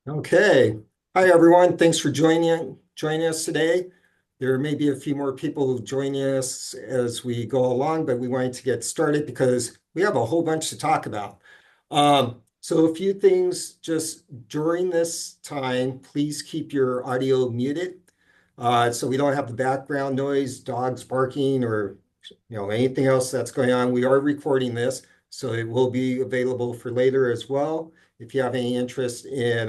Okay. Hi, everyone. Thanks for joining us today. There may be a few more people joining us as we go along, but we wanted to get started because we have a whole bunch to talk about. So a few things just during this time, please keep your audio muted so we don't have the background noise, dogs barking, or anything else that's going on. We are recording this, so it will be available for later as well if you have any interest in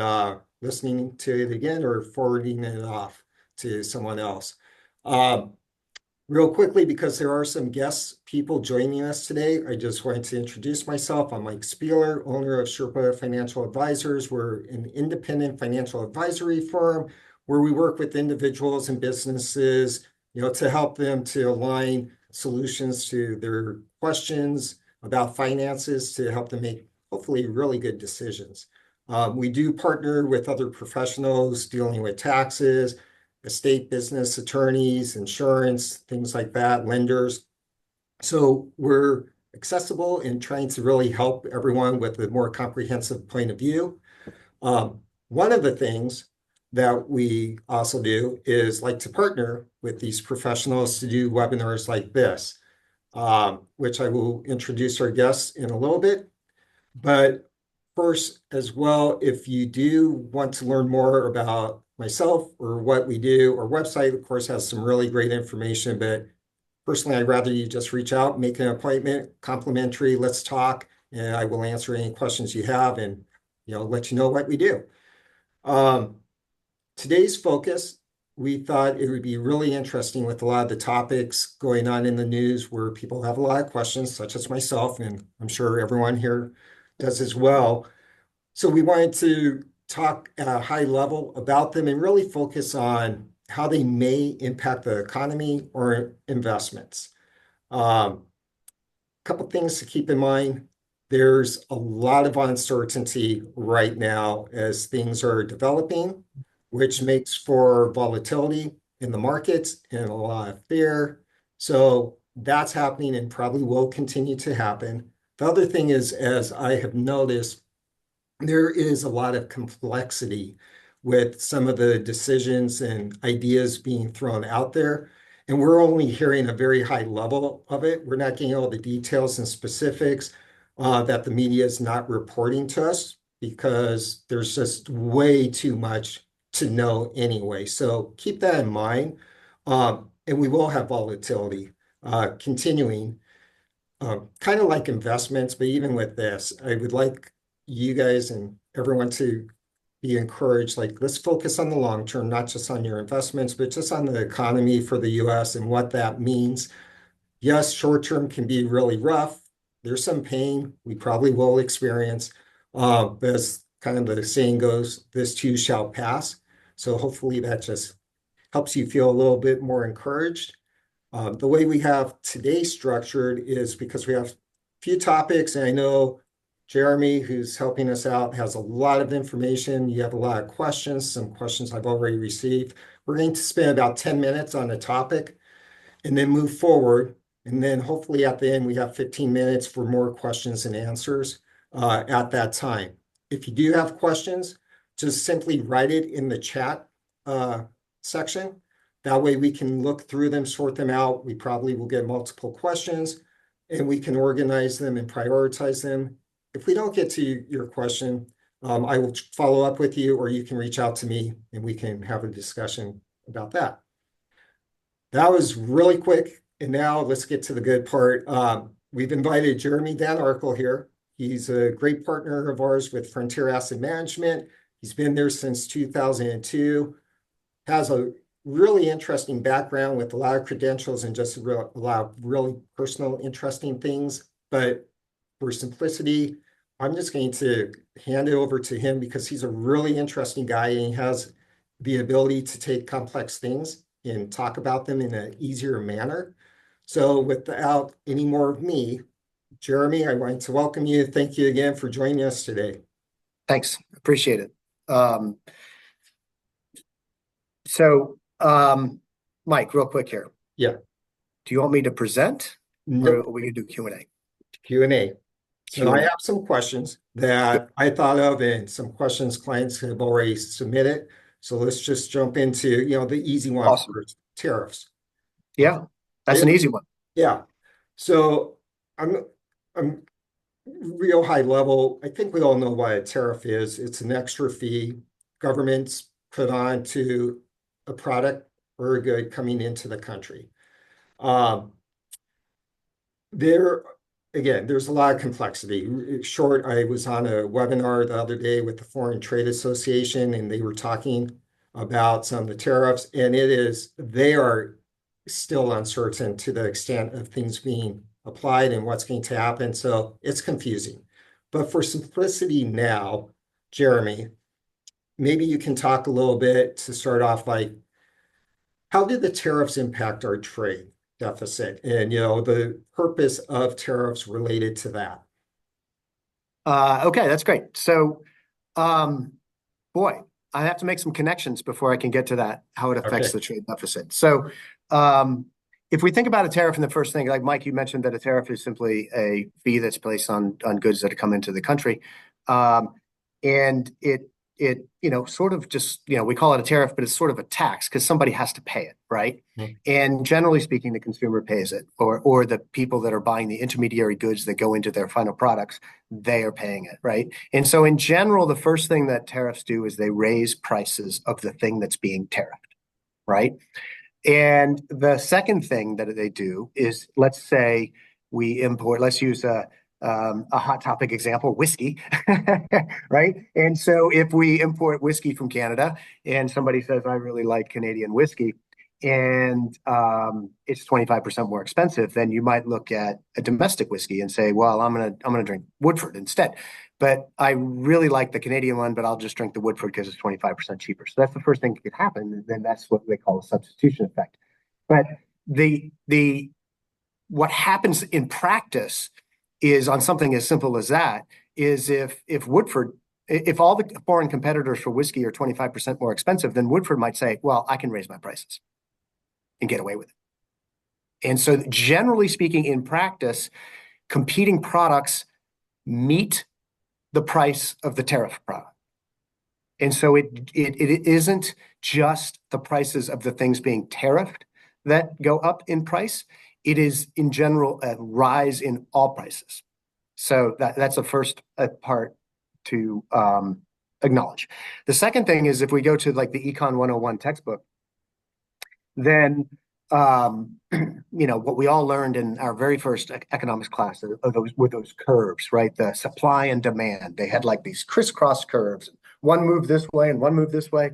listening to it again or forwarding it off to someone else. Um, Real quickly, because there are some guest people joining us today, I just wanted to introduce myself. I'm Mike Spieler, owner of Sherpa Financial Advisors. We're an independent financial advisory firm where we work with individuals and businesses, to help them to align solutions to their questions about finances to help them make hopefully really good decisions. We do partner with other professionals dealing with taxes, estate business attorneys, insurance, things like that, lenders. So we're accessible in trying to really help everyone with a more comprehensive point of view. One of the things that we also do is like to partner with these professionals to do webinars like this, which I will introduce our guests in a little bit. But first, as well, if you do want to learn more about myself or what we do, our website, of course, has some really great information. But personally, I'd rather you just reach out, make an appointment, complimentary, let's talk, and I will answer any questions you have and let you know what we do. Um, Today's focus, we thought it would be really interesting with a lot of the topics going on in the news where people have a lot of questions, such as myself, and I'm sure everyone here does as well. So we wanted to talk at a high level about them and really focus on how they may impact the economy or investments. Um, Couple things to keep in mind. There's a lot of uncertainty right now as things are developing, which makes for volatility in the markets and a lot of fear. So that's happening and probably will continue to happen. The other thing is, as I have noticed, there is a lot of complexity with some of the decisions and ideas being thrown out there. And we're only hearing a very high level of it. We're not getting all the details and specifics that the media is not reporting to us because there's just way too much to know anyway. So keep that in mind. And we will have volatility continuing kind of like investments, but even with this, I would like you guys and everyone to be encouraged, like, let's focus on the long term, not just on your investments, but just on the economy for the US and what that means. Yes, short term can be really rough. There's some pain we probably will experience. But as kind of the saying goes, this too shall pass. So hopefully that just helps you feel a little bit more encouraged. The way we have today structured is because we have a few topics, and I know Jeremy, who's helping us out, has a lot of information. You have a lot of questions, some questions I've already received. We're going to spend about 10 minutes on a topic and then move forward. And then hopefully at the end, we have 15 minutes for more questions and answers at that time. If you do have questions, just simply write it in the chat section. That way we can look through them, sort them out. We probably will get multiple questions and we can organize them and prioritize them. If we don't get to your question, I will follow up with you or you can reach out to me and we can have a discussion about that. That was really quick. And now let's get to the good part. We've invited Geremy van Arkel here. He's a great partner of ours with Frontier Asset Management. He's been there since 2002, has a really interesting background with a lot of credentials and just a lot of really personal, interesting things. But for simplicity, I'm just going to hand it over to him because he's a really interesting guy and he has the ability to take complex things and talk about them in an easier manner. So without any more of me, Geremy, I want to welcome you. Thank you again for joining us today. Thanks. Appreciate it. Mike, real quick here. Yeah. Do you want me to present or No, are we gonna do Q&A? Q&A. So I Q&A. have some questions Good. that I thought of and some questions clients have already submitted. So let's just jump into, the easy one Awesome. first, tariffs. Uh, Yeah, that's an easy one. yeah. So I'm real high level. I think we all know what a tariff is. It's an extra fee governments put on to a product or a good coming into the country. Um, There, again, there's a lot of complexity. Short, I was on a webinar the other day with the Foreign Trade Association, and they were talking about some of the tariffs, and they are still uncertain to the extent of things being applied and what's going to happen. So it's confusing. But for simplicity now, Geremy, maybe you can talk a little bit to start off, like, how did the tariffs impact our trade deficit and the purpose of tariffs related to that? Okay, that's great. So, um, boy, I have to make some connections before I can get to that, how it affects Okay. the trade deficit. So, um, if we think about a tariff, and the first thing, like Mike, you mentioned that a tariff is simply a fee that's placed on goods that come into the country, and it sort of just we call it a tariff, but it's sort of a tax because somebody has to pay it, right? Mhm. And generally speaking, the consumer pays it, or the people that are buying the intermediary goods that go into their final products, they are paying it, right? And so in general, the first thing that tariffs do is they raise prices of the thing that's being tariffed, right? And the second thing that they do is, let's say we import, let's use a hot topic example, whiskey, right? And so if we import whiskey from Canada and somebody says, I really like Canadian whiskey, and it's 25% more expensive, then you might look at a domestic whiskey and say, well, I'm gonna drink Woodford instead. But I really like the Canadian one, but I'll just drink the Woodford because it's 25% cheaper. So that's the first thing that could happen. And then that's what they call a substitution effect. But the what happens in practice is on something as simple as that is if Woodford, if all the foreign competitors for whiskey are 25% more expensive, then Woodford might say, well, I can raise my prices and get away with it. And so generally speaking, in practice, competing products meet the price of the tariff product. And so it isn't just the prices of the things being tariffed that go up in price. It is in general a rise in all prices. So that's the first part to acknowledge. The second thing is if we go to like the Econ 101 textbook, then what we all learned in our very first economics class are those curves, right? The supply and demand. They had like these crisscross curves. One moved this way and one moved this way.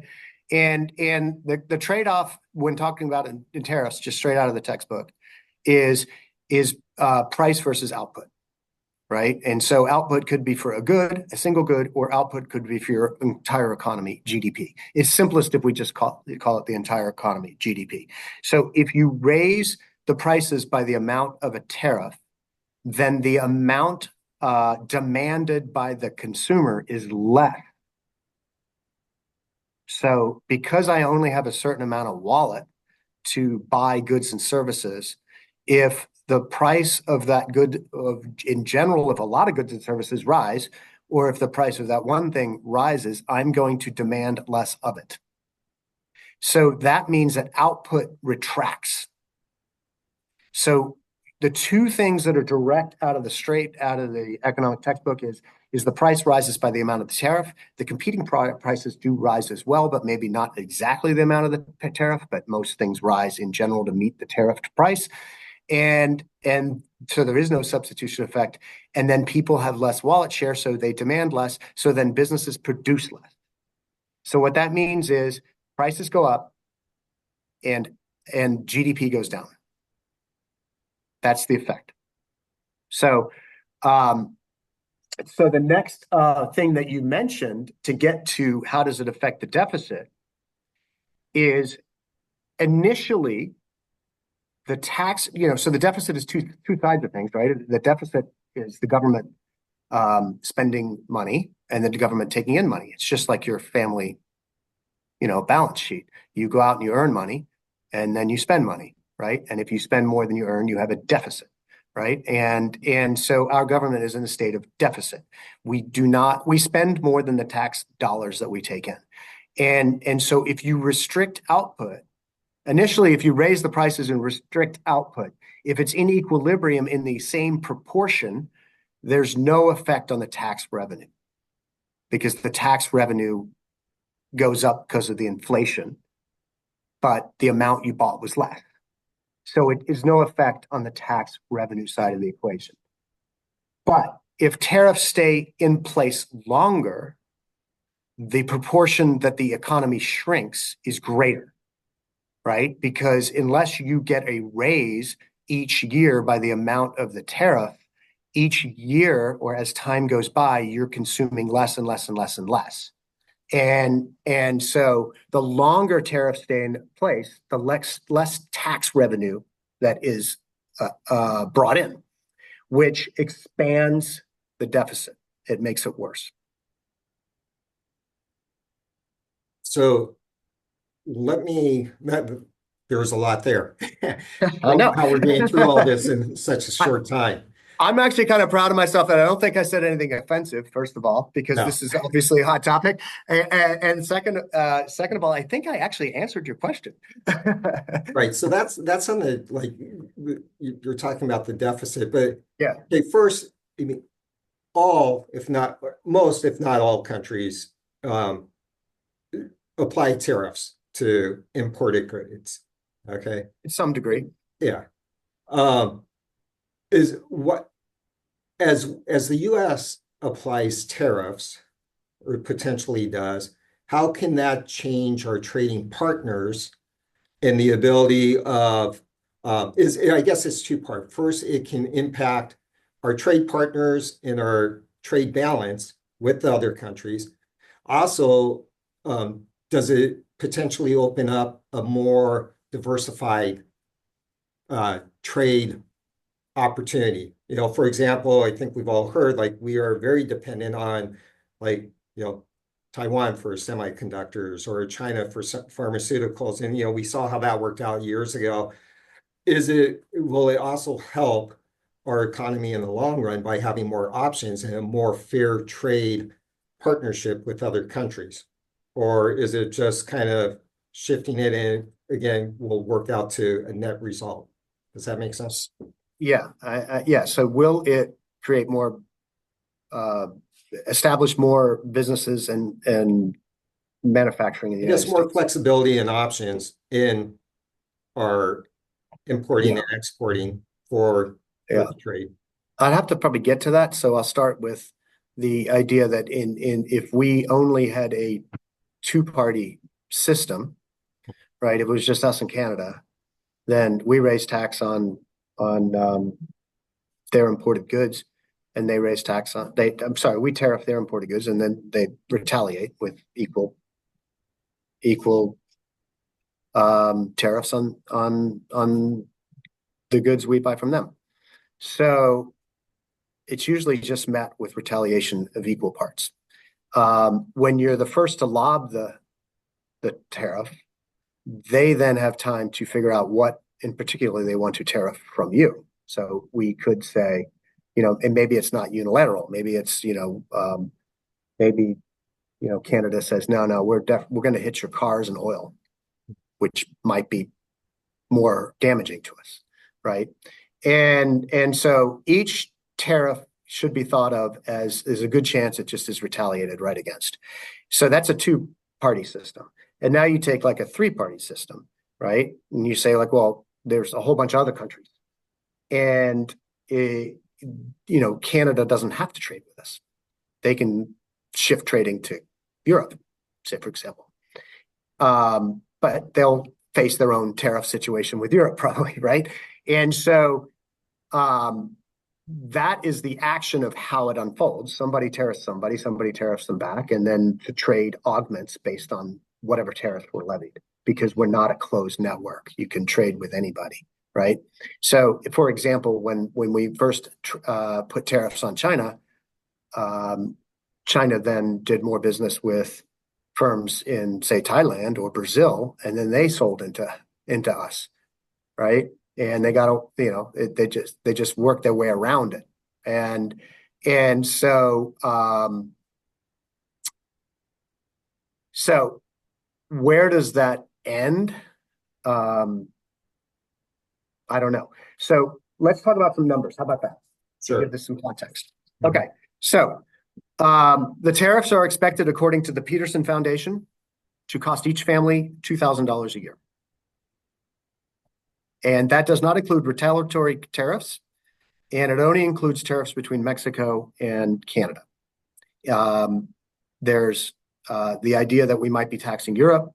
And the trade-off when talking about in tariffs, just straight out of the textbook, is price versus output, right? And so output could be for a single good, or output could be for your entire economy, GDP. It's simplest if we just call it the entire economy, GDP. So if you raise the prices by the amount of a tariff, then the amount demanded by the consumer is less. So because I only have a certain amount of wallet to buy goods and services, if the price of that good in general, if a lot of goods and services rise, or if the price of that one thing rises, I'm going to demand less of it. So that means that output retracts. So the two things that are direct out of the economic textbook is the price rises by the amount of the tariff. The competing product prices do rise as well, but maybe not exactly the amount of the tariff, but most things rise in general to meet the tariffed price. And so there is no substitution effect. And then people have less wallet share, so they demand less. So then businesses produce less. So what that means is prices go up and GDP goes down. That's the effect. So so the next thing that you mentioned to get to how does it affect the deficit is initially the tax, so the deficit is two sides of things, right? The deficit is the government spending money and then the government taking in money. It's just like your family, balance sheet. You go out and you earn money and then you spend money, right? And if you spend more than you earn, you have a deficit. right? And so our government is in a state of deficit. We spend more than the tax dollars that we take in. And so if you restrict output, initially, if you raise the prices and restrict output, if it's in equilibrium in the same proportion, there's no effect on the tax revenue because the tax revenue goes up because of the inflation, but the amount you bought was less. So it is no effect on the tax revenue side of the equation. But if tariffs stay in place longer, the proportion that the economy shrinks is greater, right? Because unless you get a raise each year by the amount of the tariff, each year or as time goes by, you're consuming less and less and less and less. And so the longer tariffs stay in place, the less tax revenue that is brought in, which expands the deficit. It makes it worse. So there was a lot there. I know. How we're getting through all this in such a short time. I'm actually kind of proud of myself that I don't think I said anything offensive, first of all, because No. this is obviously a hot topic. And second of all, I think I actually answered your question. Right. So that's on the, like, you're talking about the deficit, but Yeah. okay, first, I mean, all, if not most, if not all countries apply tariffs to imported goods. Okay. To some degree. Yeah. Is what as the US applies tariffs or potentially does, how can that change our trading partners and the ability of I guess it's two-part. First, it can impact our trade partners and our trade balance with the other countries. Also, does it potentially open up a more diversified trade opportunity? You know, for example, I think we've all heard like we are very dependent on like, you know, Taiwan for semiconductors or China for pharmaceuticals. And, you know, we saw how that worked out years ago. Will it also help our economy in the long run by having more options and a more fair trade partnership with other countries? Or is it just kind of shifting it and again, will work out to a net result? Does that make sense? Yeah. Yeah. So will it create establish more businesses and manufacturing in the United Just more States? flexibility and options in our importing Yeah. and exporting for Yeah. trade. I'd have to probably get to that. So I'll start with the idea that if we only had a two-party system, right? If it was just us and Canada, then we raise tax on their imported goods, and they raise tax on we tariff their imported goods, and then they retaliate with equal tariffs on the goods we buy from them. So it's usually just met with retaliation of equal parts. When you're the first to lob the tariff, they then have time to figure out what in particular they want to tariff from you. So we could say, you know, and maybe it's not unilateral. Maybe it's, maybe, Canada says, no, we're going to hit your cars and oil, which might be more damaging to us, right? And so each tariff should be thought of as there's a good chance it just is retaliated right against. So that's a two-party system. And now you take like a three-party system, right? And you say like, well, there's a whole bunch of other countries. And, Canada doesn't have to trade with us. They can shift trading to Europe, say, for example. But they'll face their own tariff situation with Europe probably, right? And so that is the action of how it unfolds. Somebody tariffs somebody tariffs them back, and then the trade augments based on whatever tariffs were levied, because we're not a closed network. You can trade with anybody, right? So, for example, when we first put tariffs on China, China then did more business with firms in, say, Thailand or Brazil, and then they sold into us, right? and they got to, they just work their way around it. And so where does that end? I don't know. So let's talk about some numbers. How about that? Sure. Give this some context. Okay. So the tariffs are expected, according to the Peterson Foundation, to cost each family $2,000 a year. And that does not include retaliatory tariffs, and it only includes tariffs between Mexico and Canada. There's the idea that we might be taxing Europe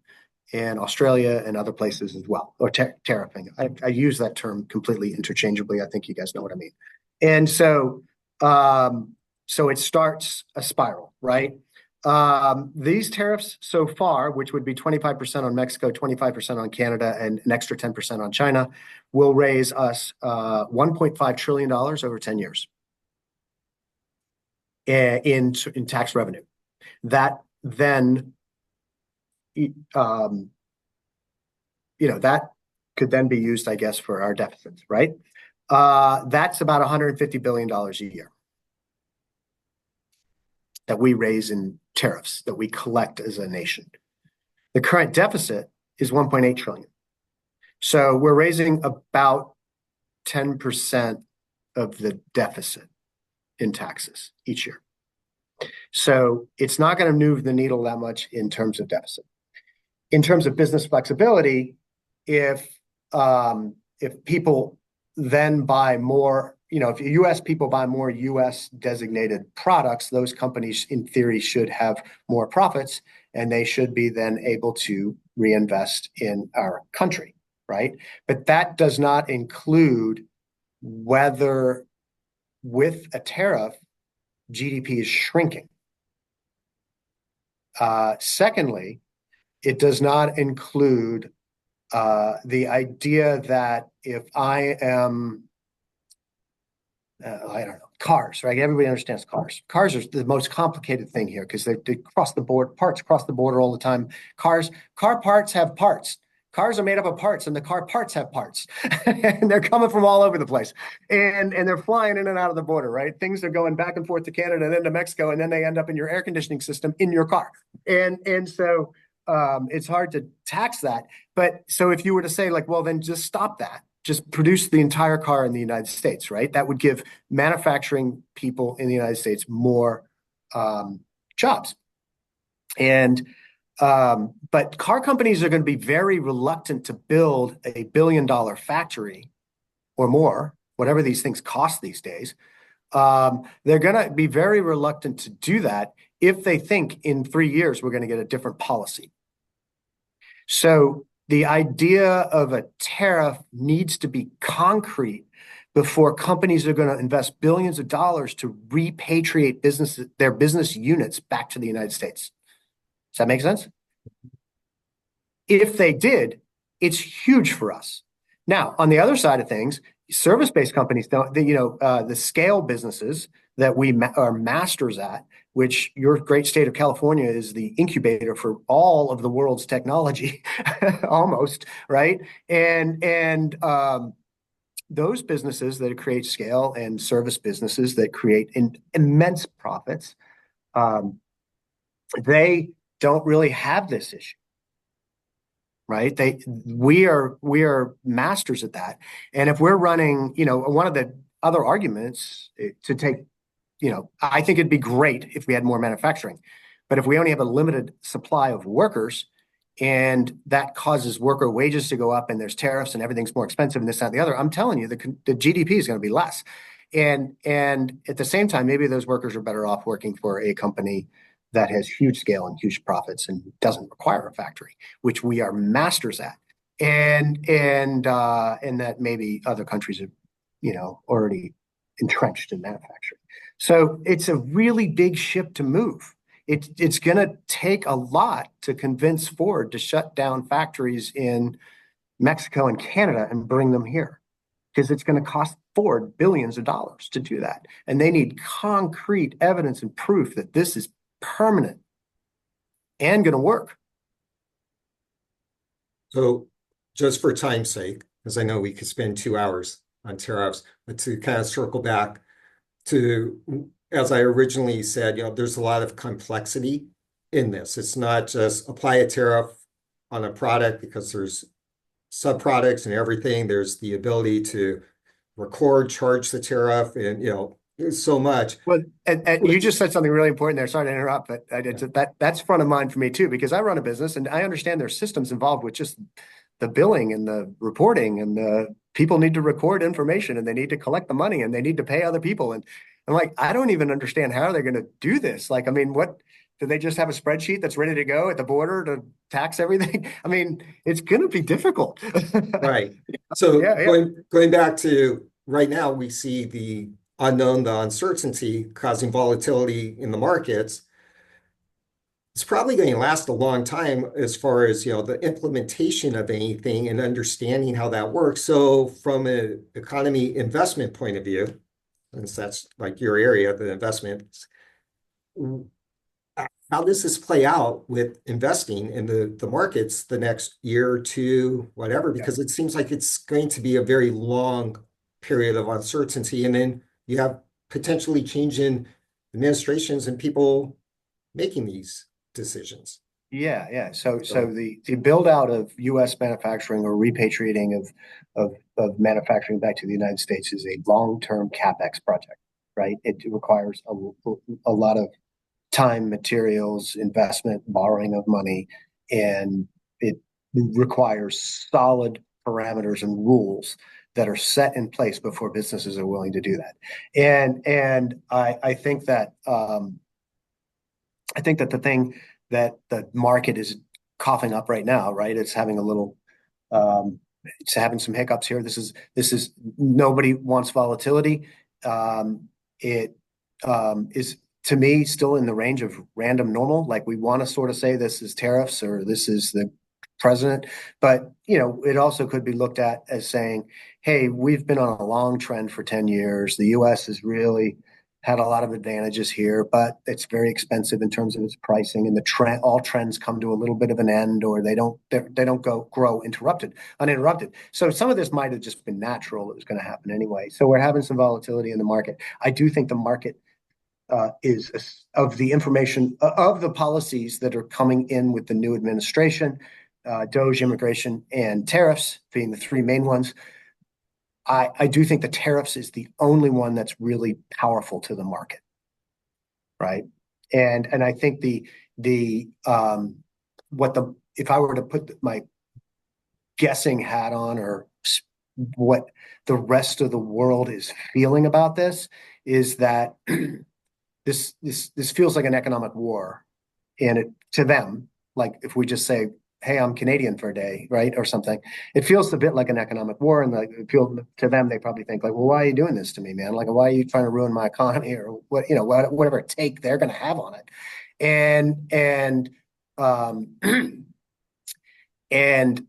and Australia and other places as well, or tariffing. I use that term completely interchangeably. I think you guys know what I mean. And so it starts a spiral, right? These tariffs so far, which would be 25% on Mexico, 25% on Canada, and an extra 10% on China, will raise us $1.5 trillion over 10 years in tax revenue. That then, that could then be used, I guess, for our deficits, right? That's about $150 billion a year that we raise in tariffs, that we collect as a nation. The current deficit is 1.8 trillion. So we're raising about 10% of the deficit in taxes each year. So it's not going to move the needle that much in terms of deficit. In terms of business flexibility, if people then buy more, if U.S. people buy more U.S. designated products, those companies in theory should have more profits, and they should be then able to reinvest in our country, right? But that does not include whether with a tariff, GDP is shrinking. Secondly, it does not include the idea that if I am, I don't know, cars, right? Everybody understands cars. Cars are the most complicated thing here because they cross the board, parts cross the border all the time. Car parts have parts. Cars are made up of parts, and the car parts have parts. And they're coming from all over the place. And they're flying in and out of the border, right? Things are going back and forth to Canada and then to Mexico, and then they end up in your air conditioning system in your car. And so it's hard to tax that. But so if you were to say, like, well, then just stop that. Just produce the entire car in the United States, right? That would give manufacturing people in the United States more jobs. But car companies are going to be very reluctant to build a $1 billion factory or more, whatever these things cost these days. They're going to be very reluctant to do that if they think in 3 years we're going to get a different policy. So the idea of a tariff needs to be concrete before companies are going to invest billions of dollars to repatriate their business units back to the United States. Does that make sense? If they did, it's huge for us. Now, on the other side of things, service-based companies don't, the scale businesses that we are masters at, which your great state of California is the incubator for all of the world's technology, almost, right? And those businesses that create scale and service businesses that create immense profits, they don't really have this issue, right? We are masters at that. And if we're running, one of the other arguments to take, I think it'd be great if we had more manufacturing, but if we only have a limited supply of workers and that causes worker wages to go up and there's tariffs and everything's more expensive and this, that, and the other, I'm telling you, the GDP is going to be less. And at the same time, maybe those workers are better off working for a company that has huge scale and huge profits and doesn't require a factory, which we are masters at. And that maybe other countries are, already entrenched in manufacturing. So it's a really big ship to move. It's going to take a lot to convince Ford to shut down factories in Mexico and Canada and bring them here, because it's going to cost Ford billions of dollars to do that. And they need concrete evidence and proof that this is permanent and going to work. So just for time's sake, because I know we could spend 2 hours on tariffs, but to kind of circle back to, as I originally said, there's a lot of complexity in this. It's not just apply a tariff on a product because there's subproducts and everything. There's the ability to record, charge the tariff, and there's so much. Well, and you just said something really important there. Sorry to interrupt, but that's front of mind for me too, because I run a business and I understand there's systems involved with just the billing and the reporting, and the people need to record information and they need to collect the money and they need to pay other people. And I'm like, I don't even understand how they're going to do this. Like, I mean, what do they just have a spreadsheet that's ready to go at the border to tax everything? I mean, it's going to be difficult. Right. So Yeah, yeah. going back to right now, we see the unknown, the uncertainty causing volatility in the markets. It's probably going to last a long time as far as the implementation of anything and understanding how that works. So from an economy investment point of view, since that's like your area, the investments, how does this play out with investing in the markets the next year or two, whatever? Because it seems like it's going to be a very long period of uncertainty. And then you have potentially changing administrations and people making these decisions. Yeah. So the build out of U.S. manufacturing or repatriating of manufacturing back to the United States is a long-term CapEx project, right? It requires a lot of time, materials, investment, borrowing of money, and it requires solid parameters and rules that are set in place before businesses are willing to do that. And I think that the thing that the market is coughing up right now, right? It's having a little, it's having some hiccups here. This is nobody wants volatility. It is, to me, still in the range of random normal. Like, we want to sort of say this is tariffs or this is the president, but it also could be looked at as saying, hey, we've been on a long trend for 10 years. The US has really had a lot of advantages here, but it's very expensive in terms of its pricing, and all trends come to a little bit of an end, or they don't grow uninterrupted. So some of this might have just been natural. It was going to happen anyway. So we're having some volatility in the market. I do think the market is of the information of the policies that are coming in with the new administration, DOGE, immigration, and tariffs being the three main ones. I do think the tariffs is the only one that's really powerful to the market, right? And I think if I were to put my guessing hat on, or what the rest of the world is feeling about this, is that this feels like an economic war, and to them, like, if we just say, hey, I'm Canadian for a day, right, or something, it feels a bit like an economic war. And like, to them, they probably think like, well, why are you doing this to me, man? Like, why are you trying to ruin my economy, or whatever take they're going to have on it. And and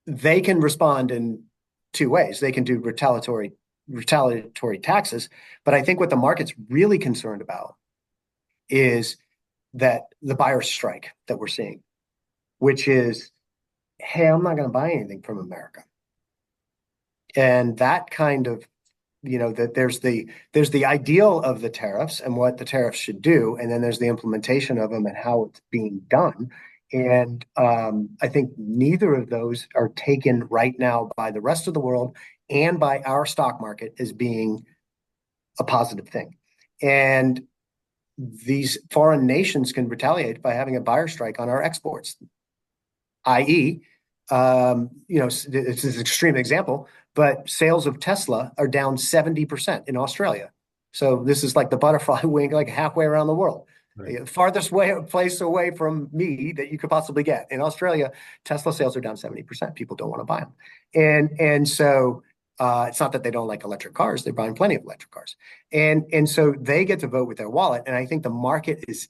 they can respond in two ways. They can do retaliatory taxes, but I think what the market's really concerned about is that the buyer's strike that we're seeing, which is, hey, I'm not going to buy anything from America. And that kind of, that there's the ideal of the tariffs and what the tariffs should do, and then there's the implementation of them and how it's being done. And I think neither of those are taken right now by the rest of the world and by our stock market as being a positive thing. And these foreign nations can retaliate by having a buyer strike on our exports, i.e., it's an extreme example, but sales of Tesla are down 70% in Australia. So this is like the butterfly wing, like halfway around the world. Right. Farthest place away from me that you could possibly get. In Australia, Tesla sales are down 70%. People don't want to buy them. And so it's not that they don't like electric cars. They're buying plenty of electric cars. And so they get to vote with their wallet. And I think the market is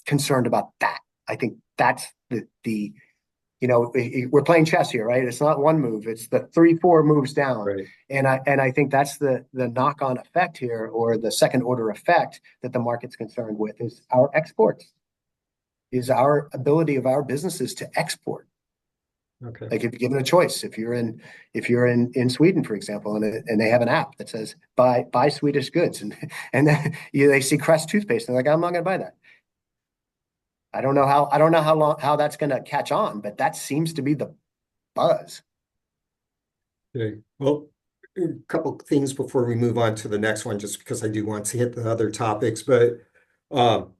concerned about that. I think that's the we're playing chess here, right? It's not one move; it's the 3-4 moves down, right. And I think that's the knock-on effect here, or the second order effect that the market's concerned with, is our exports, is our ability of our businesses to export. Okay. Like if you give them a choice, if you're in Sweden, for example, and they have an app that says buy Swedish goods, and then they see Crest toothpaste, and they're like, I'm not going to buy that. I don't know how that's going to catch on, but that seems to be the buzz. Okay. Well, a couple things before we move on to the next one, just because I do want to hit the other topics, but um,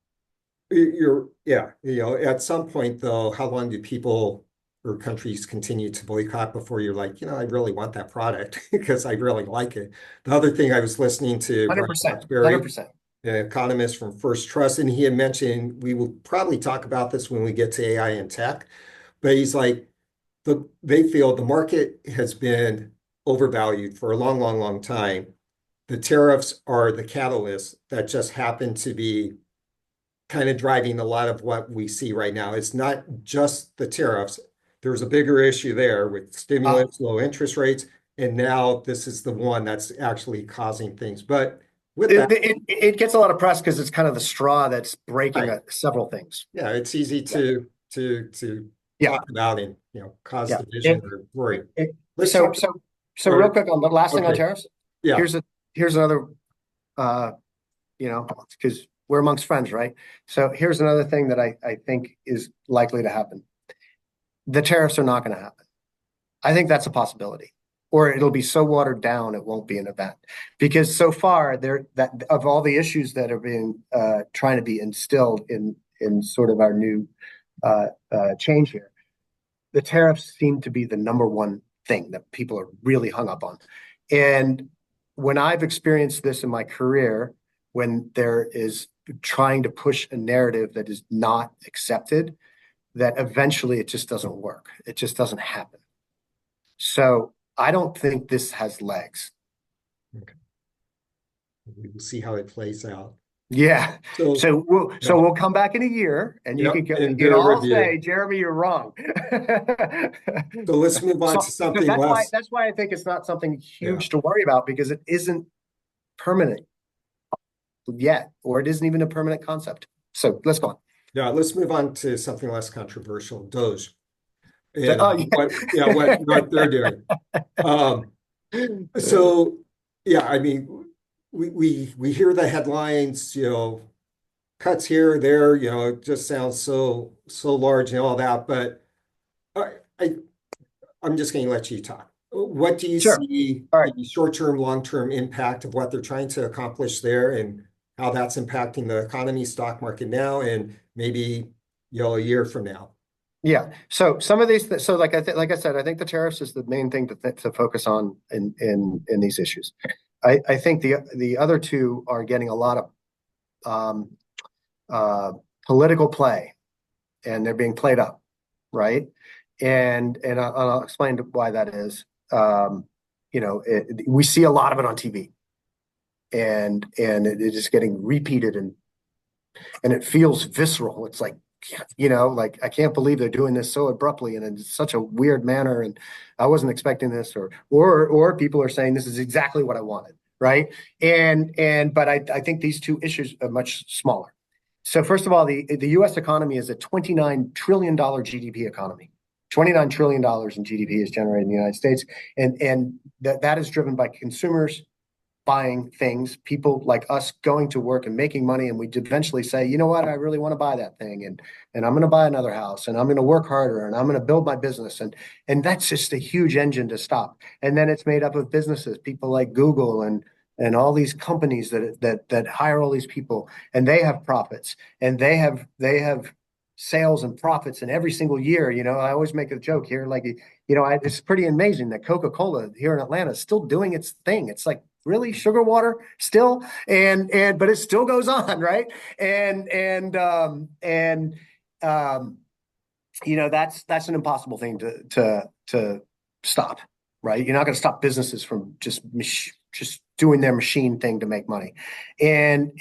yeah, at some point though, how long do people or countries continue to boycott before you're like, I really want that product because I really like it. The other thing I was listening to Brian 100%, Foxberry, 100%. an economist from First Trust, and he had mentioned we will probably talk about this when we get to AI and tech, but he's like, they feel the market has been overvalued for a long, long, long time. The tariffs are the catalyst that just happen to be kind of driving a lot of what we see right now. It's not just the tariffs. There's a bigger issue there with Uh, stimulus, low interest rates, and now this is the one that's actually causing things. But with it, that, it it gets a lot of press because it's kind of the straw that's breaking right, several things. yeah, it's easy Yeah, to yeah, talk about and cause yeah. division or worry. Let's So talk. so so real Or quick on the last thing on okay, tariffs. yeah, Here's another uh because we're amongst friends, right? So here's another thing that I think is likely to happen. The tariffs are not going to happen. I think that's a possibility. Or it'll be so watered down it won't be an event. Because so far there that of all the issues that are being trying to be instilled in sort of our new change here, the tariffs seem to be the number one thing that people are really hung up on. And when I've experienced this in my career, when there is trying to push a narrative that is not accepted, that eventually it just doesn't work. It just doesn't happen. So I don't think this has legs. okay. We will see how it plays out. Yeah. So, So we'll yeah, so we'll come back in a year and you yep, can and you do can a all review. say, Jeremy, you're wrong. So let's move on So to because something that's why less. that's why I think it's not something Yeah, huge to worry about because it isn't permanent yet, or it isn't even a permanent concept. So let's go on. yeah. Let's move on to something less controversial. DOGE So, and oh what they're doing. Um, yeah. so yeah, I mean, we hear the headlines, cuts here, there, it just sounds so large and all that. But I, I I'm just going to let you talk. What do you Sure. see All right. the short-term, long-term impact of what they're trying to accomplish there and how that's impacting the economy, stock market now, and maybe, a year from now? Yeah. So some of these, so like I said, I think the tariffs is the main thing to focus on in these issues. I think the other two are getting a lot of uh, political play, and they're being played up, right? And I'll explain why that is. We see a lot of it on TV, and it is getting repeated, and it feels visceral. It's like, like I can't believe they're doing this so abruptly and in such a weird manner, and I wasn't expecting this, or people are saying this is exactly what I wanted, right? But I think these two issues are much smaller. So first of all, the U.S. economy is a $29 trillion GDP economy. $29 trillion in GDP is generated in the United States, and that is driven by consumers buying things, people like us going to work and making money, and we eventually say, you know what, I really want to buy that thing, and I'm going to buy another house, and I'm going to work harder, and I'm going to build my business, and that's just a huge engine to stop. And then it's made up of businesses, people like Google and all these companies that hire all these people, and they have profits, and they have sales and profits, and every single year, I always make a joke here, like, it's pretty amazing that Coca-Cola here in Atlanta is still doing its thing. It's like, really, sugar water still, and but it still goes on, right? And that's an impossible thing to stop, right? You're not going to stop businesses from just doing their machine thing to make money, and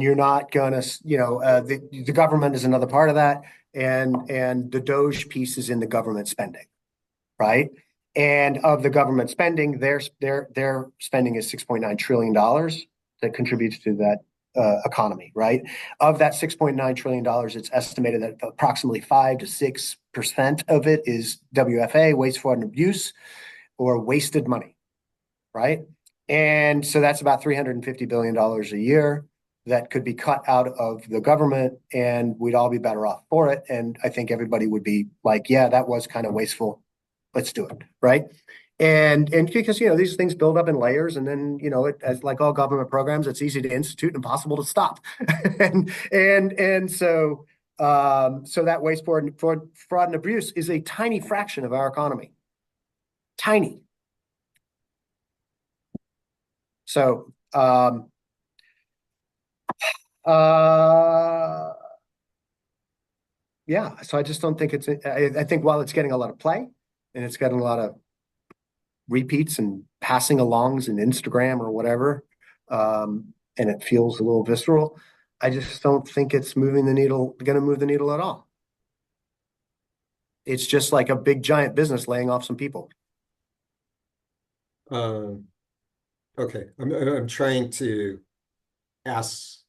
you're not going to, the government is another part of that, and the DOGE piece is in the government spending, right? And of the government spending, their spending is $6.9 trillion that contributes to that economy, right? Of that $6.9 trillion, it's estimated that approximately 5 to 6% of it is WFA, waste, fraud, and abuse, or wasted money, right? And so that's about $350 billion a year that could be cut out of the government, and we'd all be better off for it. And I think everybody would be like, yeah, that was kind of wasteful. Let's do it, right? And because these things build up in layers, and then as like all government programs, it's easy to institute and impossible to stop. So that waste, fraud, and abuse is a tiny fraction of our economy. Tiny. So yeah, so I just don't think I think while it's getting a lot of play and it's getting a lot of repeats and passing alongs in Instagram or whatever, and it feels a little visceral, I just don't think it's going to move the needle at all. It's just like a big giant business laying off some people. Okay, I'm trying to ask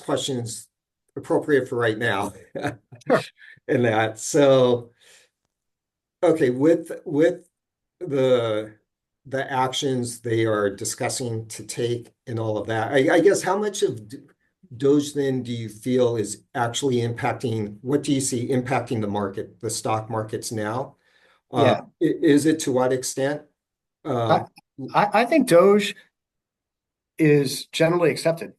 questions appropriate for right now. Sure. In that. So, okay, with the actions they are discussing to take and all of that, I guess how much of DOGE then do you feel is actually impacting, what do you see impacting the market, the stock markets now? Yeah. Is it to what extent? I think DOGE is generally accepted.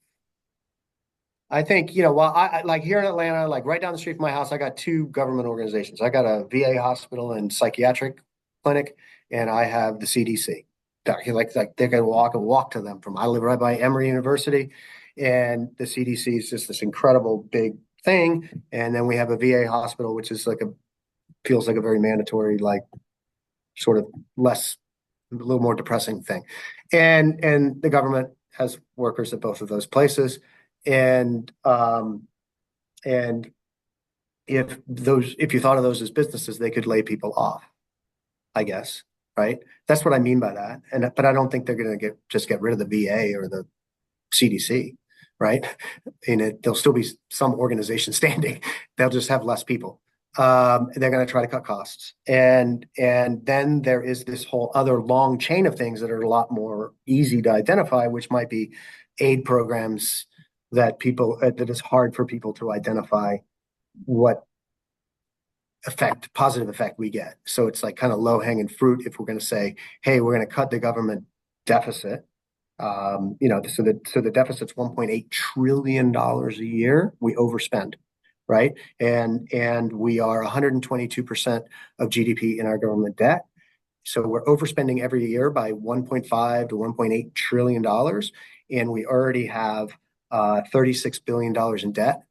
I think, while I like here in Atlanta, like right down the street from my house, I got two government organizations. I got a VA hospital and psychiatric clinic, and I have the CDC. Like they can walk to them from. I live right by Emory University, and the CDC is just this incredible big thing. And then we have a VA hospital, which is feels like a very mandatory, like sort of a little more depressing thing. And the government has workers at both of those places. And if you thought of those as businesses, they could lay people off, I guess, right? That's what I mean by that. But I don't think they're going to just get rid of the VA or the CDC, right? There'll still be some organization standing. They'll just have less people. They're going to try to cut costs, and then there is this whole other long chain of things that are a lot more easy to identify, which might be aid programs that is hard for people to identify what positive effect we get. So it's like kind of low hanging fruit if we're going to say, hey, we're going to cut the government deficit. So the deficit's $1.8 trillion a year. We overspend, right? And we are 122% of GDP in our government debt. So we're overspending every year by $1.5 to $1.8 trillion. And we already have $36 billion in debt,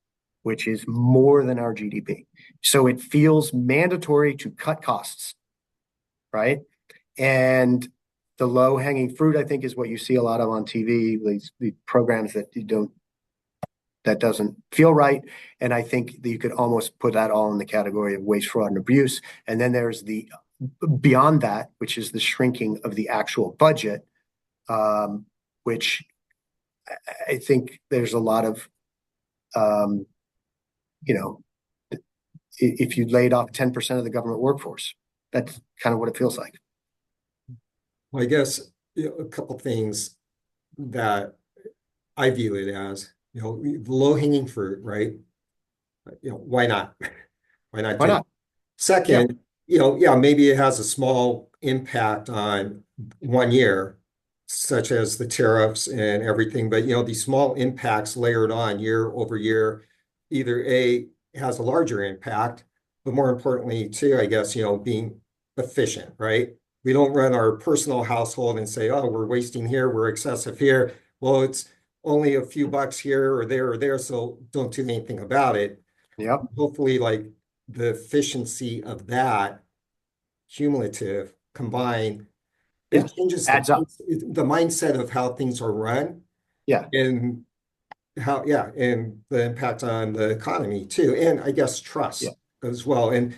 which is more than our GDP. So it feels mandatory to cut costs, right? And the low-hanging fruit, I think, is what you see a lot of on TV, these programs that doesn't feel right. And I think that you could almost put that all in the category of waste, fraud, and abuse. And then there's the beyond that, which is the shrinking of the actual budget, which I think there's a lot of, if you laid off 10% of the government workforce, that's kind of what it feels like. Well, I guess a couple things that I view it as, low-hanging fruit, right? Why not? Why not? Why not? Second, maybe it has a small impact on 1 year, such as the tariffs and everything. But these small impacts layered on year over year, either has a larger impact, but more importantly, too, I guess, being efficient, right? We don't run our personal household and say, oh, we're wasting here, we're excessive here. Well, it's only a few bucks here or there, so don't do anything about it. Yep. Hopefully, like the efficiency of that cumulative combined, it changes the mindset of how things are run. Yeah. And and the impact on the economy too. And I guess trust as well. And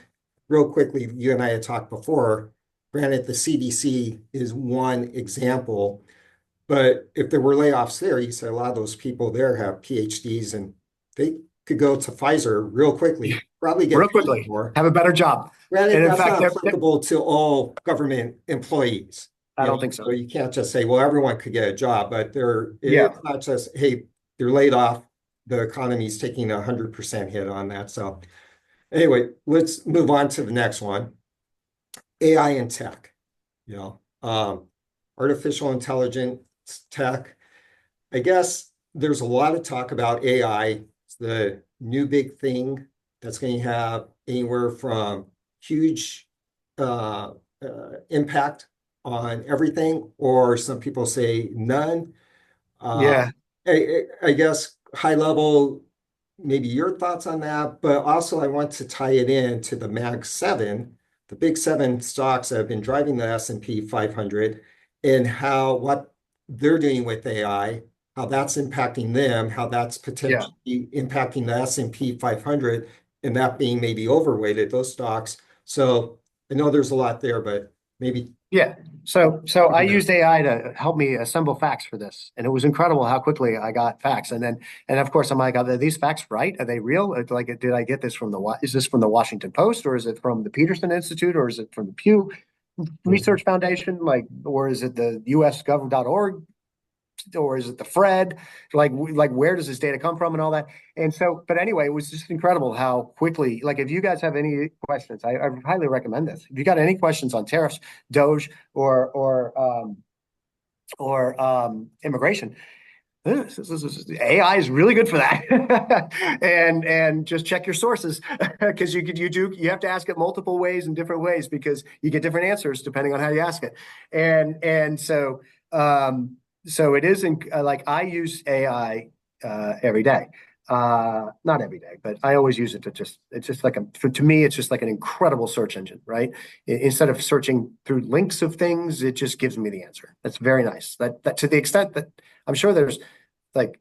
real quickly, you and I had talked before, granted, the CDC is one example, But if there were layoffs there, you said a lot of those people there have PhDs and they could go to Pfizer real quickly, probably real get paid quickly, more. have a better job. And Granted, in that's fact, not applicable to all government employees. I don't think so. So you can't just say, well, everyone could get a job, but Yeah. it's not just, hey, they're laid off. The economy's taking 100% hit on that. So anyway, let's move on to the next one. AI and tech, you know, artificial intelligence tech. I guess there's a lot of talk about AI. It's the new big thing that's going to have anywhere from huge impact on everything, or some people say none. Uh, Yeah. I guess high level, maybe your thoughts on that, but also I want to tie it in to the Mag 7, the big seven stocks that have been driving the S&P 500, and how what they're doing with AI, how that's impacting them, how that's Yeah. potentially impacting the S&P 500, and that being maybe overweighted, those stocks. So I know there's a lot there, but maybe Yeah. So I used AI to help me assemble facts for this, and it was incredible how quickly I got facts. And of course, I'm like, are these facts right? Are they real? Like, did I get this from is this from the Washington Post, or is it from the Peterson Institute, or is it from the Pew Research Foundation, like, or is it the usgov.org, or is it the Fred? Like where does this data come from and all that? And so, but anyway, it was just incredible how quickly. Like, if you guys have any questions, I highly recommend this. If you got any questions on tariffs, DOGE, or immigration, AI is really good for that. and just check your sources, because you have to ask it multiple ways in different ways, because you get different answers depending on how you ask it. And so it isn't like, I use AI every day. Not every day, but I always use it it's just like to me, it's just like an incredible search engine, right? Instead of searching through links of things, it just gives me the answer. That's very nice. That to the extent that I'm sure there's, like,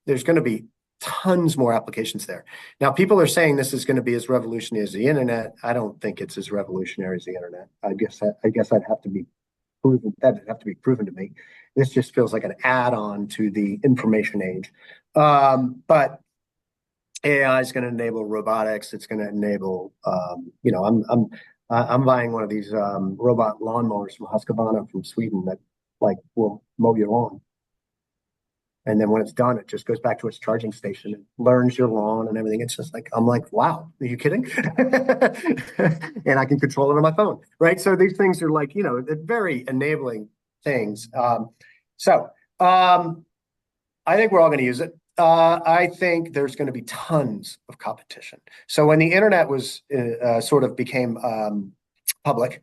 there's going to be tons more applications there. Now, people are saying this is going to be as revolutionary as the internet. I don't think it's as revolutionary as the internet. I guess I'd have to be proven. That'd have to be proven to me. This just feels like an add-on to the information age. But AI is going to enable robotics. It's going to enable, I'm buying one of these robot lawnmowers from Husqvarna from Sweden that, like, will mow your lawn. And then when it's done, it just goes back to its charging station and learns your lawn and everything. It's just like, I'm like, wow, are you kidding? And I can control it on my phone, right? So these things are like, they're very enabling things. So I think we're all going to use it. I think there's going to be tons of competition. So when the internet was sort of became public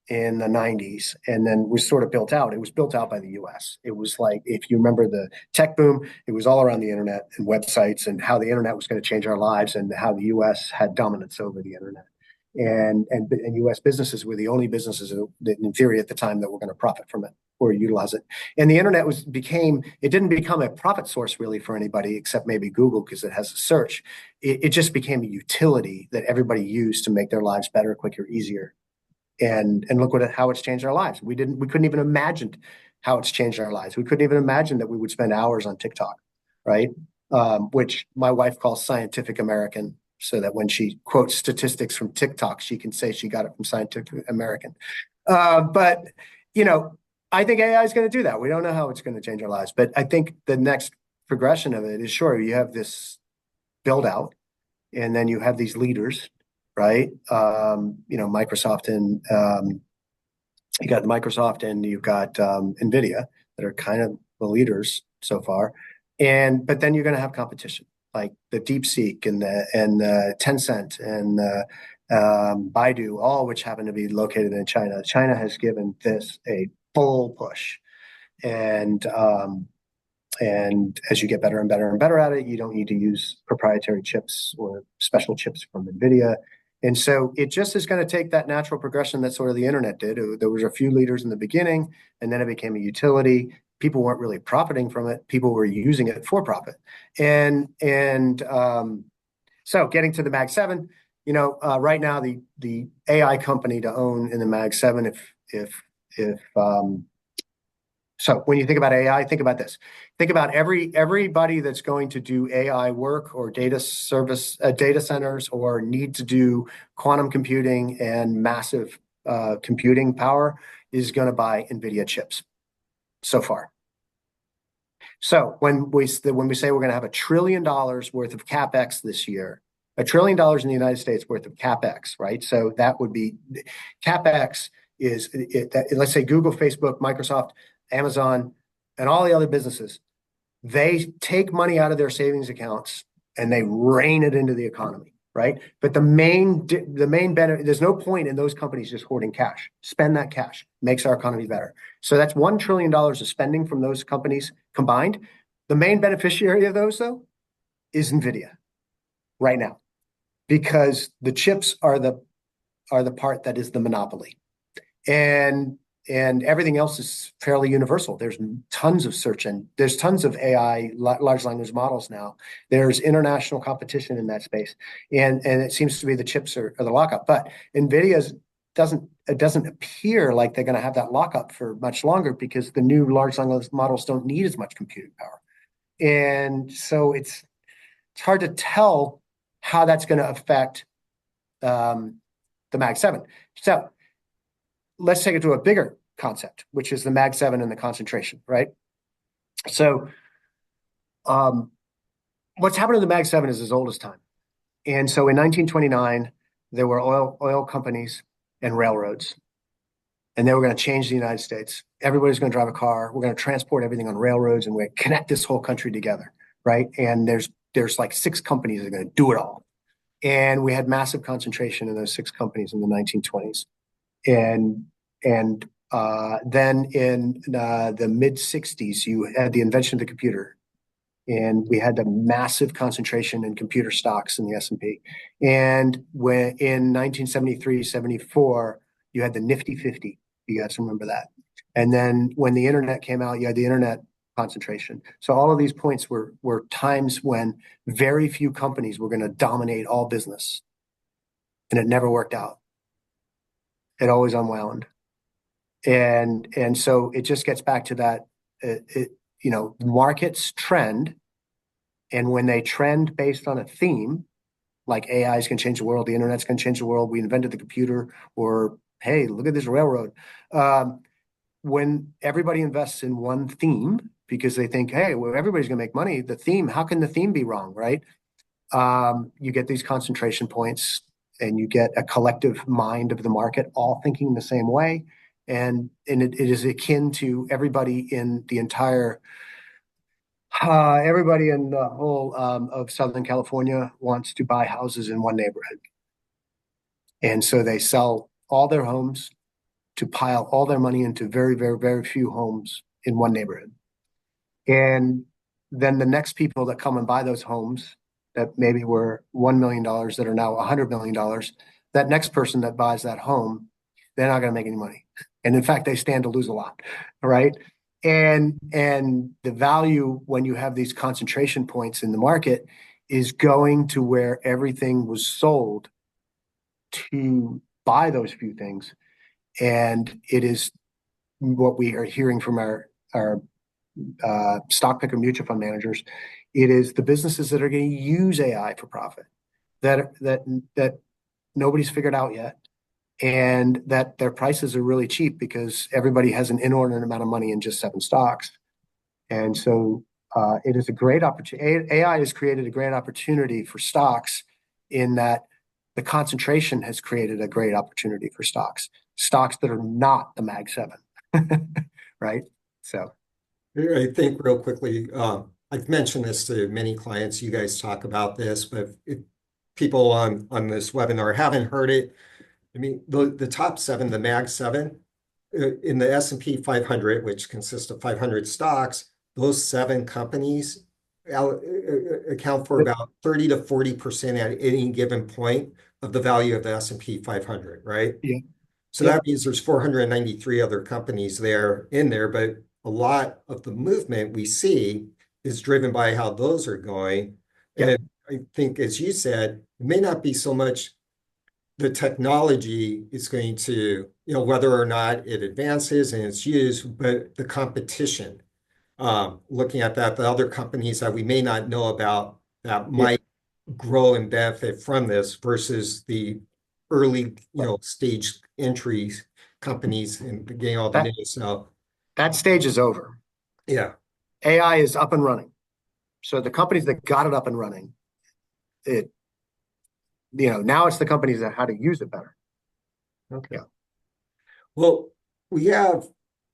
in the 90s, and then was sort of built out. It was built out by the US. It was like, if you remember the tech boom, it was all around the internet and websites, and how the internet was going to change our lives, and how the US had dominance over the internet. And US businesses were the only businesses that, in theory, at the time, that were going to profit from it or utilize it. And the internet it didn't become a profit source really for anybody except maybe Google, because it has a search. It just became a utility that everybody used to make their lives better, quicker, easier. And look how it's changed our lives. We couldn't even imagine how it's changed our lives. We couldn't even imagine that we would spend hours on TikTok, right? Which my wife calls Scientific American, so that when she quotes statistics from TikTok, she can say she got it from Scientific American. But I think AI is going to do that. We don't know how it's going to change our lives, but I think the next progression of it is, sure, you have this build out, and then you have these leaders, right? Microsoft, and you got Microsoft, and you've got NVIDIA, that are kind of the leaders so far. But then you're going to have competition, like the DeepSeek and the Tencent and Baidu, all which happen to be located in China. China has given this a full push, and as you get better and better and better at it, you don't need to use proprietary chips or special chips from NVIDIA. And so it just is going to take that natural progression that sort of the internet did. There was a few leaders in the beginning, and then it became a utility. People weren't really profiting from it. People were using it for profit. So getting to the Mag 7, right now, the AI company to own in the Mag 7, if So when you think about AI, think about this. Think about everybody that's going to do AI work or data centers, or need to do quantum computing and massive computing power is going to buy NVIDIA chips so far. So when we say we're going to have $1 trillion worth of CapEx this year, $1 trillion in the United States worth of CapEx, right? So that would be CapEx let's say Google, Facebook, Microsoft, Amazon, and all the other businesses, they take money out of their savings accounts and they rain it into the economy, right? But the main benefit, there's no point in those companies just hoarding cash. Spend that cash, makes our economy better. So that's $1 trillion of spending from those companies combined. The main beneficiary of those, though, is NVIDIA right now, because the chips are the part that is the monopoly. And everything else is fairly universal. There's tons of search and there's tons of AI, large language models now. There's international competition in that space, and it seems to be the chips are the lockup. But NVIDIA's it doesn't appear like they're going to have that lockup for much longer, because the new large language models don't need as much computing power, and so it's hard to tell how that's going to affect the Mag 7. So let's take it to a bigger concept, which is the Mag 7 and the concentration, right? So what's happened to the Mag 7 is as old as time. And so in 1929, there were oil companies and railroads, and they were going to change the United States. Everybody's going to drive a car. We're going to transport everything on railroads, and we're going to connect this whole country together, right? And there's like 6 companies that are going to do it all. And we had massive concentration in those 6 companies in the 1920s. And then in the mid 60s, you had the invention of the computer, and we had a massive concentration in computer stocks in the S&P. And when in 1973, 74, you had the Nifty 50. You guys remember that? And then when the internet came out, you had the internet concentration. So all of these points were times when very few companies were going to dominate all business, and it never worked out. It always unwound. And so it just gets back to that, markets trend. And when they trend based on a theme, like AI is going to change the world, the internet's going to change the world, we invented the computer, or, hey, look at this railroad. When everybody invests in one theme because they think, hey, well, everybody's going to make money, the theme, how can the theme be wrong, right? You get these concentration points, and you get a collective mind of the market all thinking the same way. And it is akin to everybody in the whole of Southern California wants to buy houses in one neighborhood. And so they sell all their homes to pile all their money into very, very, very few homes in one neighborhood. And then the next people that come and buy those homes that maybe were $1 million that are now $100 million, that next person that buys that home, they're not going to make any money. And in fact, they stand to lose a lot, right? And the value when you have these concentration points in the market is going to where everything was sold to buy those few things. And it is what we are hearing from our stock picker mutual fund managers. It is the businesses that are going to use AI for profit that nobody's figured out yet, and that their prices are really cheap because everybody has an inordinate amount of money in just 7 stocks. And so it is a great opportunity. AI has created a great opportunity for stocks, in that the concentration has created a great opportunity for stocks that are not the Mag 7, right? So I think real quickly, I've mentioned this to many clients. You guys talk about this, but if people on this webinar haven't heard it, I mean, the top 7, the Mag 7, in the S&P 500, which consists of 500 stocks, those 7 companies account for about 30 to 40% at any given point of the value of the S&P 500, right? yeah. So that means there's 493 other companies in there, but a lot of the movement we see is driven by how those are going. Yep. And I think, as you said, it may not be so much the technology is going to, whether or not it advances and it's used, but the competition, looking at that, the other companies that we may not know about that Yeah. might grow and benefit from this versus the early, stage entries companies and getting all the That news. So, that stage is over. yeah. AI is up and running. So the companies that got it up and running, it now it's the companies that how to use it better. Okay. Yeah. Well, we have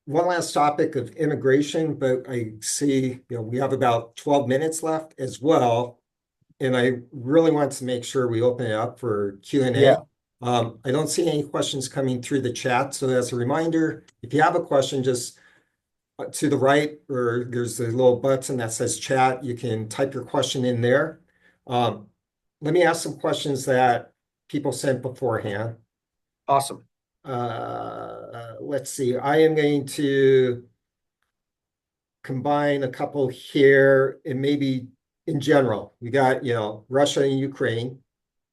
one last topic of immigration, but I see, we have about 12 minutes left as well. And I really want to make sure we open it up for Q&A. Yeah. I don't see any questions coming through the chat. So as a reminder, if you have a question, just to the right, or there's a little button that says chat, you can type your question in there. Um, Let me ask some questions that people sent beforehand. Awesome. Let's see. I am going to combine a couple here and maybe in general. We got, Russia and Ukraine,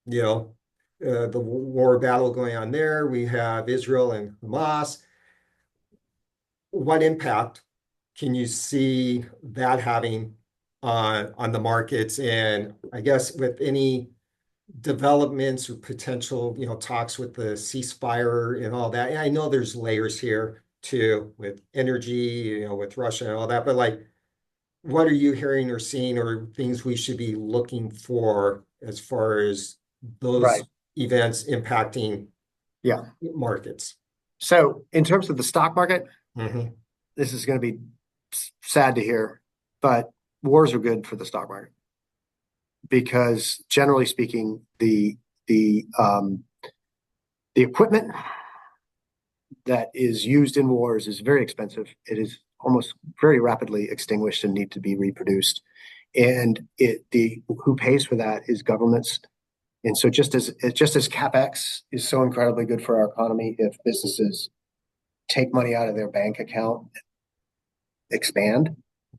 the war battle going on there. We have Israel and Hamas. What impact can you see that having on the markets? And I guess with any developments or potential, talks with the ceasefire and all that. And I know there's layers here too with energy, with Russia and all that, but like, what are you hearing or seeing or things we should be looking for as far as Right. those events impacting Yeah. markets? So in terms of the stock market, Mhm. this is going to be sad to hear, but wars are good for the stock market because generally speaking, the equipment that is used in wars is very expensive. It is almost very rapidly extinguished and need to be reproduced. And the who pays for that is governments. And so just as CapEx is so incredibly good for our economy, if businesses take money out of their bank account, expand,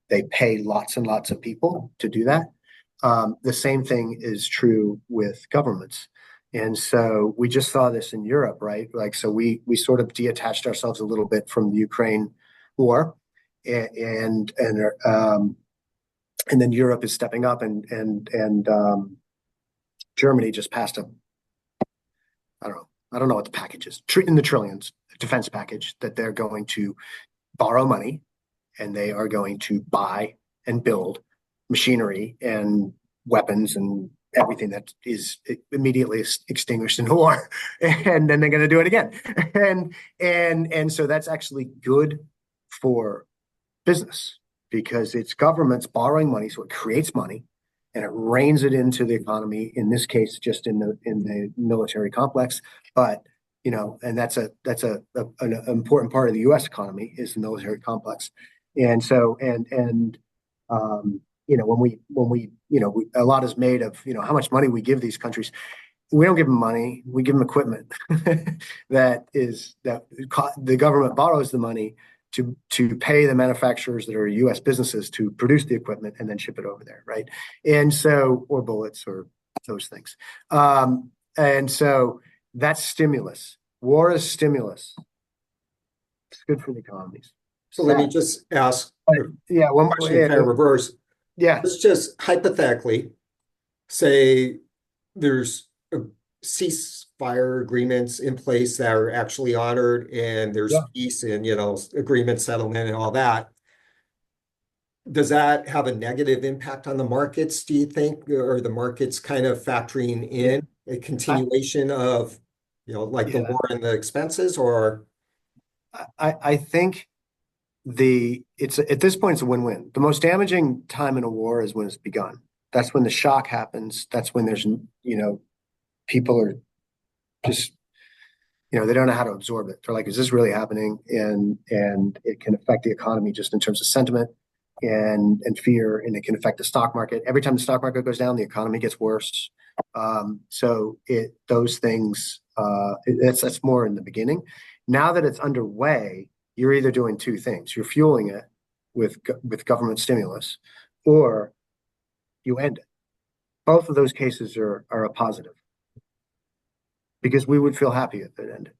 they pay lots and lots of people to do that. The same thing is true with governments. And so we just saw this in Europe, right? Like, so we sort of detached ourselves a little bit from the Ukraine war, and then Europe is stepping up, and Germany just passed I don't know what the package is, in the trillions defense package that they're going to borrow money and they are going to buy and build machinery and weapons and everything that is immediately extinguished in the war, and then they're going to do it again, and so that's actually good for business because it's governments borrowing money, so it creates money and it rains it into the economy. In this case, just in the military complex, but and that's an important part of the U.S. economy is the military complex. And so, a lot is made of, how much money we give these countries. We don't give them money. We give them equipment that the government borrows the money to pay the manufacturers that are U.S. businesses to produce the equipment and then ship it over there, right? And so, or bullets or those things. And so that's stimulus. War is stimulus. It's good for the economies. So let me just ask a Yeah, question kind of reverse. yeah, Let's just hypothetically say there's ceasefire agreements in place that are actually honored and there's yeah. peace and, agreement settlement and all that. Does that have a negative impact on the markets, do you think? Or the markets kind of factoring in a I, continuation of, like the yeah, war and the expenses, or? I think it's at this point it's a win-win. The most damaging time in a war is when it's begun. That's when the shock happens. That's when there's people are just they don't know how to absorb it. They're like, is this really happening? And it can affect the economy just in terms of sentiment and fear, and it can affect the stock market. Every time the stock market goes down, the economy gets worse. So those things that's more in the beginning. Now that it's underway, you're either doing two things: you're fueling it with government stimulus, or you end it. Both of those cases are a positive. because we would feel happy if it ended.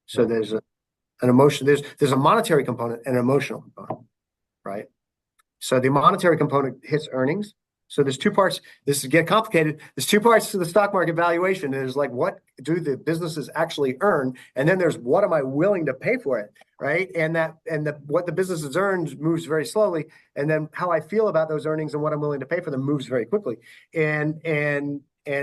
So Yeah. there's an emotion, there's a monetary component and an emotional component, right? So the monetary component hits earnings. So there's two parts. This is get complicated. There's two parts to the stock market valuation. There's like, what do the businesses actually earn? And then there's, what am I willing to pay for it, right? And what the businesses earns moves very slowly. And then how I feel about those earnings and what I'm willing to pay for them moves very quickly. And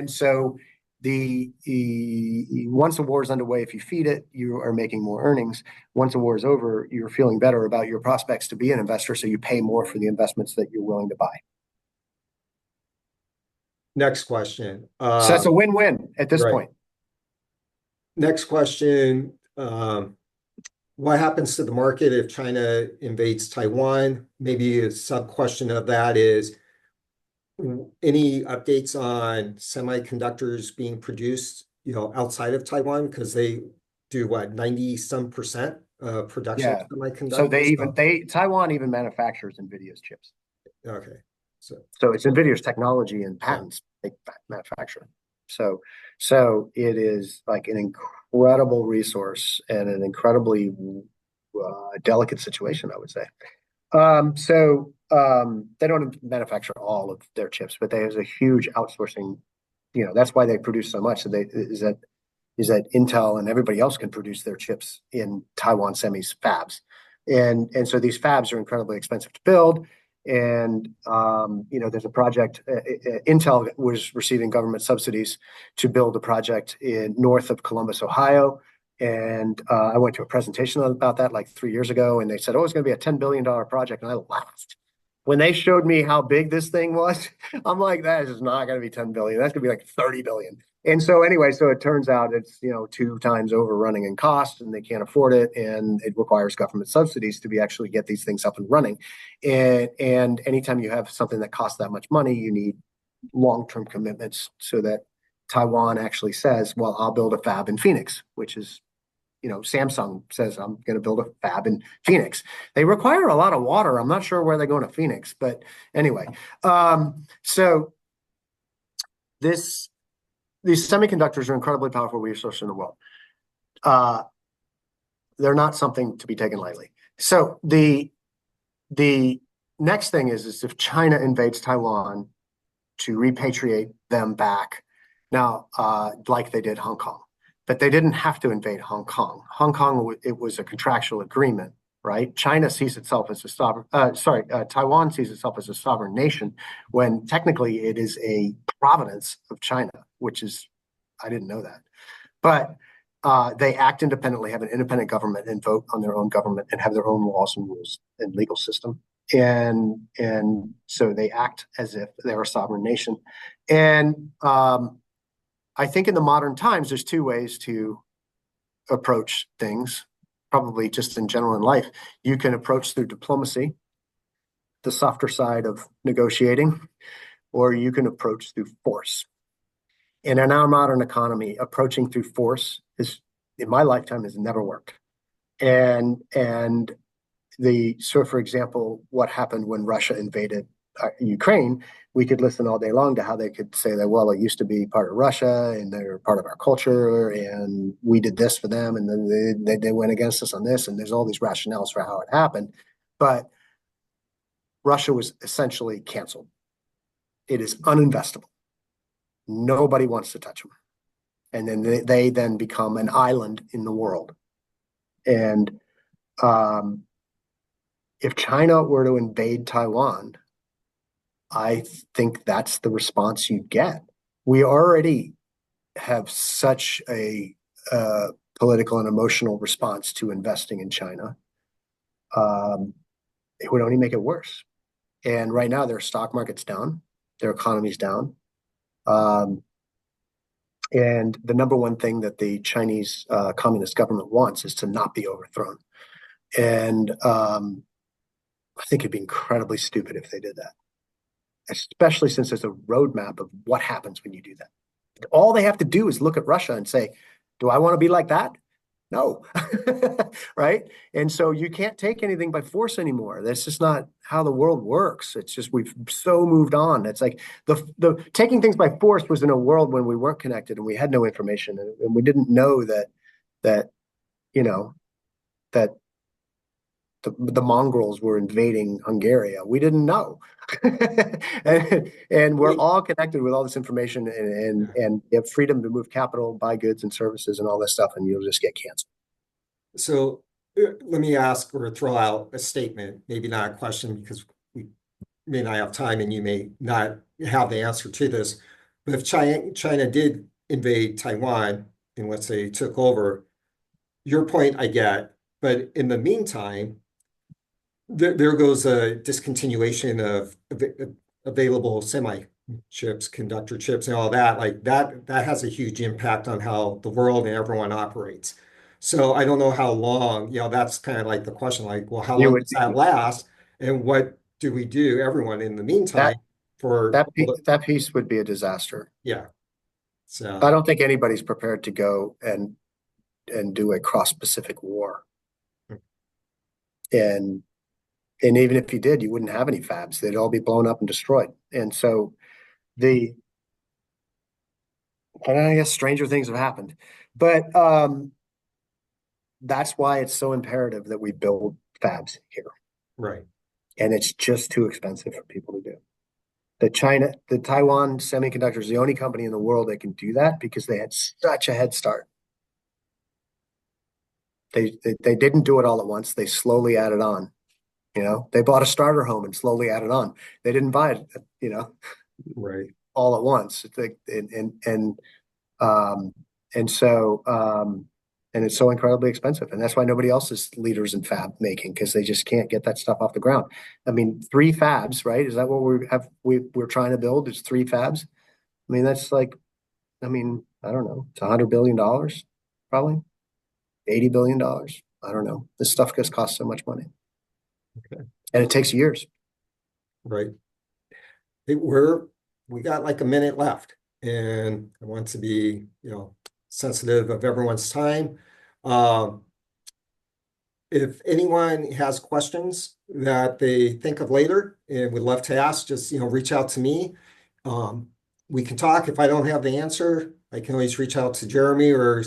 so once the war is underway, if you feed it, you are making more earnings. Once the war is over, you're feeling better about your prospects to be an investor, so you pay more for the investments that you're willing to buy. Next question. So that's a win-win at this Right. point. Next question. What happens to the market if China invades Taiwan? Maybe a sub-question of that is, any updates on semiconductors being produced, outside of Taiwan? Because they do what, 90-some% production Yeah. of semiconductors? So Taiwan even manufactures NVIDIA's chips. Okay. So it's NVIDIA's technology and patents they manufacture. So it is like an incredible resource and an incredibly delicate situation, I would say. They don't manufacture all of their chips, but there's a huge outsourcing. That's why they produce so much. So is that Intel and everybody else can produce their chips in Taiwan Semi's fabs, and so these fabs are incredibly expensive to build. And there's a project. Intel was receiving government subsidies to build a project in north of Columbus, Ohio. And I went to a presentation about that like 3 years ago, and they said, "Oh, it's going to be a $10 billion project." And I laughed when they showed me how big this thing was. I'm like, that is not going to be 10 billion. That's going to be like 30 billion. And so anyway, so it turns out it's 2 times overrunning in cost, and they can't afford it, and it requires government subsidies to actually get these things up and running. And anytime you have something that costs that much money, you need long-term commitments so that Taiwan actually says, "Well, I'll build a fab in Phoenix," which is Samsung says, "I'm going to build a fab in Phoenix." They require a lot of water. I'm not sure where they're going to Phoenix, but anyway. So these semiconductors are incredibly powerful resources in the world. They're not something to be taken lightly. So the next thing is if China invades Taiwan, to repatriate them back now, like they did Hong Kong. But they didn't have to invade Hong Kong. Hong Kong, it was a contractual agreement, right? China sees itself as a sovereign, Taiwan sees itself as a sovereign nation when technically it is a province of China, which is, I didn't know that. But they act independently, have an independent government, and vote on their own government, and have their own laws and rules and legal system. And so they act as if they're a sovereign nation. And I think in the modern times, there's 2 ways to approach things, probably just in general in life. You can approach through diplomacy, the softer side of negotiating, or you can approach through force. And in our modern economy, approaching through force in my lifetime, has never worked. And for example, what happened when Russia invaded Ukraine, we could listen all day long to how they could say that, well, it used to be part of Russia and they're part of our culture and we did this for them and then they went against us on this, and there's all these rationales for how it happened. But Russia was essentially canceled. It is uninvestable. Nobody wants to touch them. And then they then become an island in the world. And if China were to invade Taiwan, I think that's the response you get. We already have such a political and emotional response to investing in China. It would only make it worse. And right now, their stock market's down, their economy's down. And the number one thing that the Chinese Communist government wants is to not be overthrown. And I think it'd be incredibly stupid if they did that, especially since there's a roadmap of what happens when you do that. All they have to do is look at Russia and say, do I want to be like that? No, right? And so you can't take anything by force anymore. That's just not how the world works. It's just we've so moved on. It's like the taking things by force was in a world when we weren't connected and we had no information and we didn't know that you know that the mongrels were invading Hungary. We didn't know, and we're all connected with all this information, and you have freedom to move capital, buy goods and services, and all this stuff, and you'll just get canceled. So let me ask or throw out a statement, maybe not a question because we may not have time and you may not have the answer to this. But if China did invade Taiwan and let's say took over, your point I get, but in the meantime, there goes a discontinuation of available semi chips, conductor chips, and all that. Like that has a huge impact on how the world and everyone operates. So I don't know how long, that's kind of like the question, like, well, how You long would does that last? And what do we do, everyone, in the meantime that for, that piece would be a disaster. yeah. I So, don't think anybody's prepared to go and do a cross-Pacific war. And even if you did, you wouldn't have any fabs. They'd all be blown up and destroyed. And so and I guess stranger things have happened. But that's why it's so imperative that we build fabs here. right. And it's just too expensive for people to do. The Taiwan Semiconductor is the only company in the world that can do that because they had such a head start. They didn't do it all at once. They slowly added on. They bought a starter home and slowly added on. They didn't buy it, Right. all at once. It's like, and so and it's so incredibly expensive, and that's why nobody else is leaders in fab making because they just can't get that stuff off the ground. I mean, 3 fabs, right? Is that what we're trying to build? Is 3 fabs? I mean, that's like, I don't know. It's $100 billion, probably $80 billion. I don't know. This stuff just costs so much money, Okay. and it takes years. Right. We got like a minute left, and I want to be, sensitive of everyone's time. Um, if anyone has questions that they think of later and would love to ask, just, reach out to me. We can talk. If I don't have the answer, I can always reach out to Jeremy or,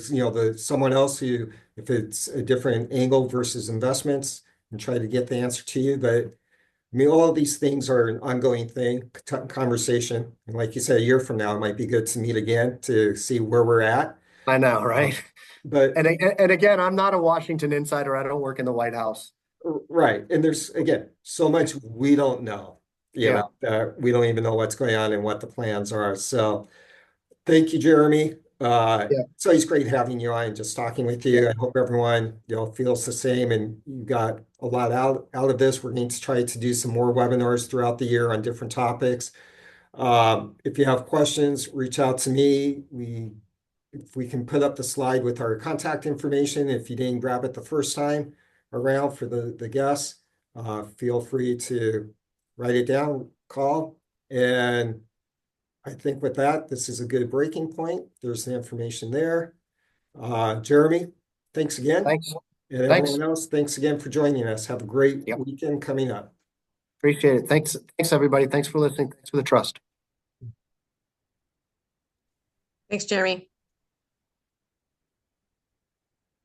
someone else who, if it's a different angle versus investments, and try to get the answer to you. But I mean, all of these things are an ongoing thing, conversation. And like you said, a year from now, it might be good to meet again to see where we're at. I know, right? But And again, I'm not a Washington insider. I don't work in the White House. right. And there's, again, so much we don't know, Yeah. that we don't even know what's going on and what the plans are. So thank you, Jeremy. Yeah. It's always great having you on and just talking with you. Yeah. I hope everyone, feels the same and you got a lot out of this. We're going to try to do some more webinars throughout the year on different topics. If you have questions, reach out to me. If we can put up the slide with our contact information, if you didn't grab it the first time around for the guests, feel free to write it down, call. And I think with that, this is a good breaking point. There's the information there. Jeremy, thanks again. Thanks. And Thanks. everyone else, thanks again for joining us. Have a great Yep. weekend coming up. Appreciate it. Thanks, everybody. Thanks for listening. Thanks for the trust. Thanks, Jeremy.